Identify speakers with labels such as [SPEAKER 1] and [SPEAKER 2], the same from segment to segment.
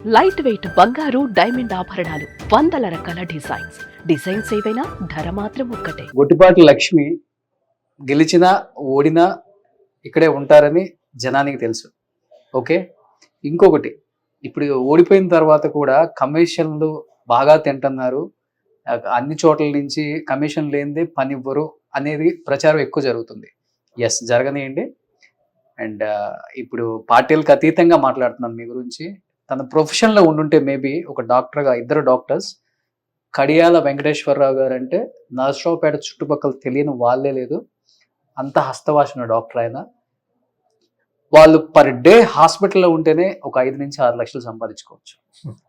[SPEAKER 1] Light weight బంగారు diamond ఆభరణాలు, వందల రకాల డిజైన్స్ ఏవైనా ధర మాత్రం ఒక్కటే.
[SPEAKER 2] గొట్టిపాటి లక్ష్మి గెలిచినా ఓడినా ఇక్కడే ఉంటారని జనానికి తెలుసు. ఓకే, ఇంకొకటి, ఇప్పుడు ఓడిపోయిన తర్వాత కూడా కమిషన్లు బాగా తింటున్నారు, అన్ని చోట్ల నుంచి కమిషన్ లేనిదే పని ఇవ్వరు అనేది ప్రచారం ఎక్కువ జరుగుతుంది. ఎస్, జరగనియండి. అండ్ ఇప్పుడు పార్టీలకు అతీతంగా మాట్లాడుతున్నాను మీ గురించి. తన ప్రొఫెషన్లో ఉండుంటే మేబీ ఒక డాక్టర్గా, ఇద్దరు డాక్టర్స్, కడియాల వెంకటేశ్వరరావు గారు అంటే నరసరావుపేట చుట్టుపక్కల తెలియని వాళ్ళే లేదు, అంత హస్తవాసిన డాక్టర్ ఆయన. వాళ్ళు పర్ డే హాస్పిటల్లో ఉంటేనే ఒక 5 నుంచి 6 లక్షలు సంపాదించుకోవచ్చు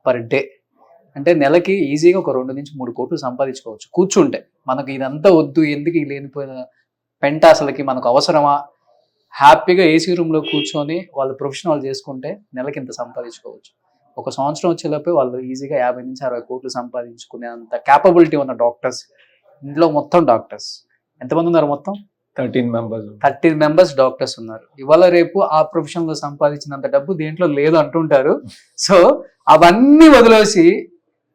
[SPEAKER 2] పర్ డే. అంటే నెలకి ఈజీగా ఒక 2 నుంచి 3 కోట్లు సంపాదించుకోవచ్చు కూర్చుంటే. మనకు ఇదంతా వద్దు, ఎందుకు ఈ లేనిపోయిన పెంట, అసలుకి మనకు అవసరమా? హ్యాపీగా ఏసీ రూమ్లో కూర్చొని వాళ్ళ ప్రొఫెషన్ వాళ్ళు చేసుకుంటే నెలకి ఇంత సంపాదించుకోవచ్చు. ఒక సంవత్సరం వచ్చేలోపే వాళ్ళు ఈజీగా 50 నుంచి 60 కోట్లు సంపాదించుకునే అంత క్యాపబిలిటీ ఉన్న డాక్టర్స్. ఇంట్లో మొత్తం డాక్టర్స్ ఎంతమంది ఉన్నారు? మొత్తం 13 మెంబర్స్ డాక్టర్స్ ఉన్నారు. ఇవాళ రేపు ఆ ప్రొఫెషన్లో సంపాదించినంత డబ్బు దేంట్లో లేదు అంటుంటారు. సో అవన్నీ వదిలేసి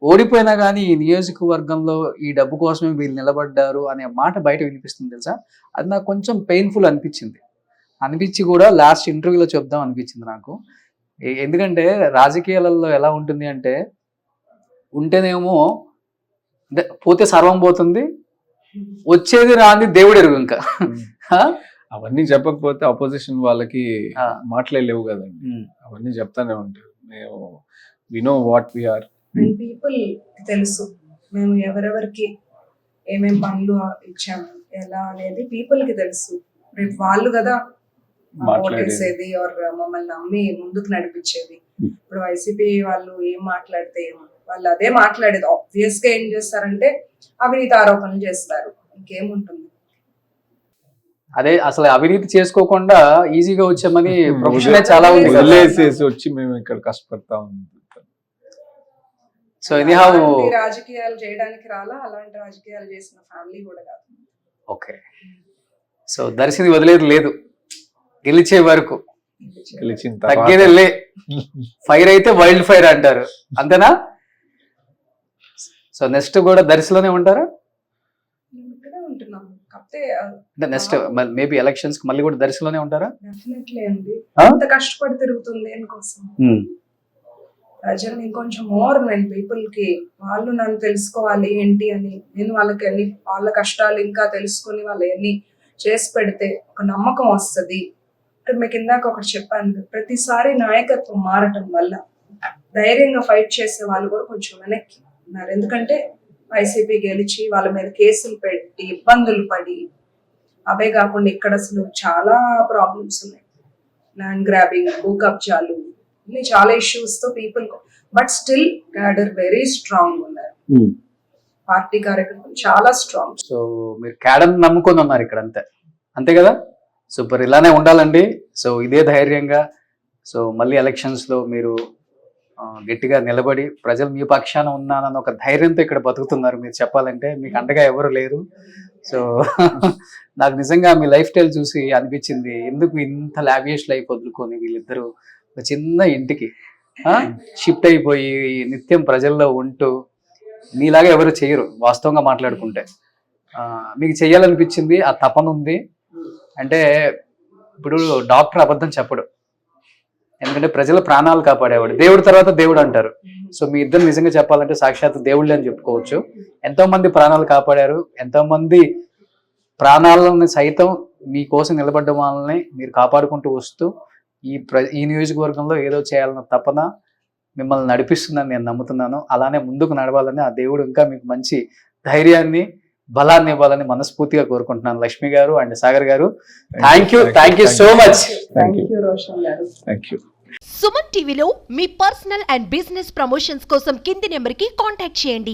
[SPEAKER 2] ఓడిపోయినా కానీ ఈ నియోజకవర్గంలో ఈ డబ్బు కోసమే వీళ్ళు నిలబడ్డారు అనే మాట బయట వినిపిస్తుంది తెలుసా. అది నాకు కొంచెం పెయిన్ఫుల్ అనిపించి కూడా లాస్ట్ ఇంటర్వ్యూలో చెప్దాం అనిపించింది నాకు. ఎందుకంటే రాజకీయాలలో ఎలా ఉంటుంది అంటే, ఉంటేనేమో పోతే సర్వం పోతుంది, వచ్చేది రాని దేవుడు ఎరుగు. ఇంకా
[SPEAKER 3] అవన్నీ చెప్పకపోతే అపోజిషన్ వాళ్ళకి మాట్లాడలేవు కదండి. అవన్నీ చెప్తానే ఉంటారు. మేము we know what we are.
[SPEAKER 4] People తెలుసు మేము ఎవరెవరికి ఏమేం పనులు ఇచ్చాము ఎలా అనేది పీపుల్ కి తెలుసు. రేపు వాళ్ళు కదా ఓటేసేది ఆర్ మమ్మల్ని నమ్మి ముందుకు నడిపించేది. ఇప్పుడు వైసీపీ వాళ్ళు ఏం మాట్లాడితే వాళ్ళు అదే మాట్లాడేది. ఆబ్వియస్ గా ఏం చేస్తారంటే అవినీతి ఆరోపణలు చేస్తారు, ఇంకేముంటుంది.
[SPEAKER 2] అదే అసలు అవినీతి చేసుకోకుండా ఈజీగా వచ్చామని ప్రొఫెషన్ చాలా ఉంది.
[SPEAKER 3] వచ్చి మేము ఇక్కడ కష్టపడతా ఉన్నాం.
[SPEAKER 2] సో ఇది
[SPEAKER 4] రాజకీయాలు చేయడానికి రాలా, అలాంటి రాజకీయాలు చేసిన ఫ్యామిలీ కూడా కాదు.
[SPEAKER 2] ఓకే, సో దర్శిని వదిలేదు లేదు, గెలిచే వరకు తగ్గేదే. ఫైర్ అయితే వైల్డ్ ఫైర్ అంటారు, అంతేనా? సో నెక్స్ట్ కూడా దర్శిలోనే ఉంటారా? అంటే నెక్స్ట్ మేబీ ఎలక్షన్స్ కి మళ్ళీ కూడా దర్శిలోనే ఉంటారా?
[SPEAKER 4] డెఫినెట్లీ అండి. అంత కష్టపడి తిరుగుతుంది దేనికోసం? ప్రజల్ని ఇంకొంచెం మోర్ నేను పీపుల్ కి వాళ్ళు నన్ను తెలుసుకోవాలి ఏంటి అని, నేను వాళ్ళకి అన్ని వాళ్ళ కష్టాలు ఇంకా తెలుసుకొని వాళ్ళు అన్ని చేసి పెడితే ఒక నమ్మకం వస్తుంది. మీకు ఇందాక ఒకటి చెప్పాను, ప్రతిసారి నాయకత్వం మారటం వల్ల ధైర్యంగా ఫైట్ చేసే వాళ్ళు కూడా కొంచెం వెనక్కి ఉన్నారు. ఎందుకంటే వైసీపీ గెలిచి వాళ్ళ మీద కేసులు పెట్టి ఇబ్బందులు పడి, అవే కాకుండా ఇక్కడ అసలు చాలా ప్రాబ్లమ్స్ ఉన్నాయి. ల్యాండ్ గ్రాబింగ్, భూ కబ్జాలు, ఇన్ని చాలా ఇష్యూస్ తో people, but still cadre very strong ఉన్నారు. పార్టీ కార్యకర్తలు చాలా స్ట్రాంగ్.
[SPEAKER 2] సో మీరు క్యాడర్ నమ్ముకొని ఉన్నారు ఇక్కడ, అంతే కదా? సూపర్, ఇలానే ఉండాలండి. సో ఇదే ధైర్యంగా, సో మళ్ళీ ఎలక్షన్స్లో మీరు గట్టిగా నిలబడి ప్రజలు మీ పక్షాన ఉన్నానన్న ఒక ధైర్యంతో ఇక్కడ బతుకుతున్నారు. మీరు చెప్పాలంటే మీకు అండగా ఎవరు లేరు. సో నాకు నిజంగా మీ లైఫ్ స్టైల్ చూసి అనిపించింది, ఎందుకు ఇంత లావియస్ లైఫ్ వదులుకొని వీళ్ళిద్దరూ ఒక చిన్న ఇంటికి షిఫ్ట్ అయిపోయి నిత్యం ప్రజల్లో ఉంటూ, మీలాగా ఎవరు చేయరు వాస్తవంగా మాట్లాడుకుంటే. మీకు చెయ్యాలనిపించింది, ఆ తపన ఉంది. అంటే ఇప్పుడు డాక్టర్ అబద్ధం చెప్పడు, ఎందుకంటే ప్రజల ప్రాణాలు కాపాడేవాడు, దేవుడి తర్వాత దేవుడు అంటారు. సో మీ ఇద్దరు నిజంగా చెప్పాలంటే సాక్షాత్ దేవుళ్ళే అని చెప్పుకోవచ్చు. ఎంతో మంది ప్రాణాలు కాపాడారు, ఎంతో మంది ప్రాణాలను సైతం మీకోసం నిలబడ్డ వాళ్ళని మీరు కాపాడుకుంటూ వస్తూ ఈ నియోజకవర్గంలో ఏదో చేయాలన్న తపన మిమ్మల్ని నడిపిస్తుందని నేను నమ్ముతున్నాను. అలానే ముందుకు నడవాలని ఆ దేవుడు ఇంకా మీకు మంచి ధైర్యాన్ని, బలాన్ని ఇవ్వాలని మనస్ఫూర్తిగా కోరుకుంటున్నాను. లక్ష్మి గారు అండ్ సాగర్ గారు, thank you so much.
[SPEAKER 1] Suman టీవీలో మీ పర్సనల్ అండ్ బిజినెస్ ప్రమోషన్స్ కోసం కింది నెంబర్కి కాంటాక్ట్ చేయండి.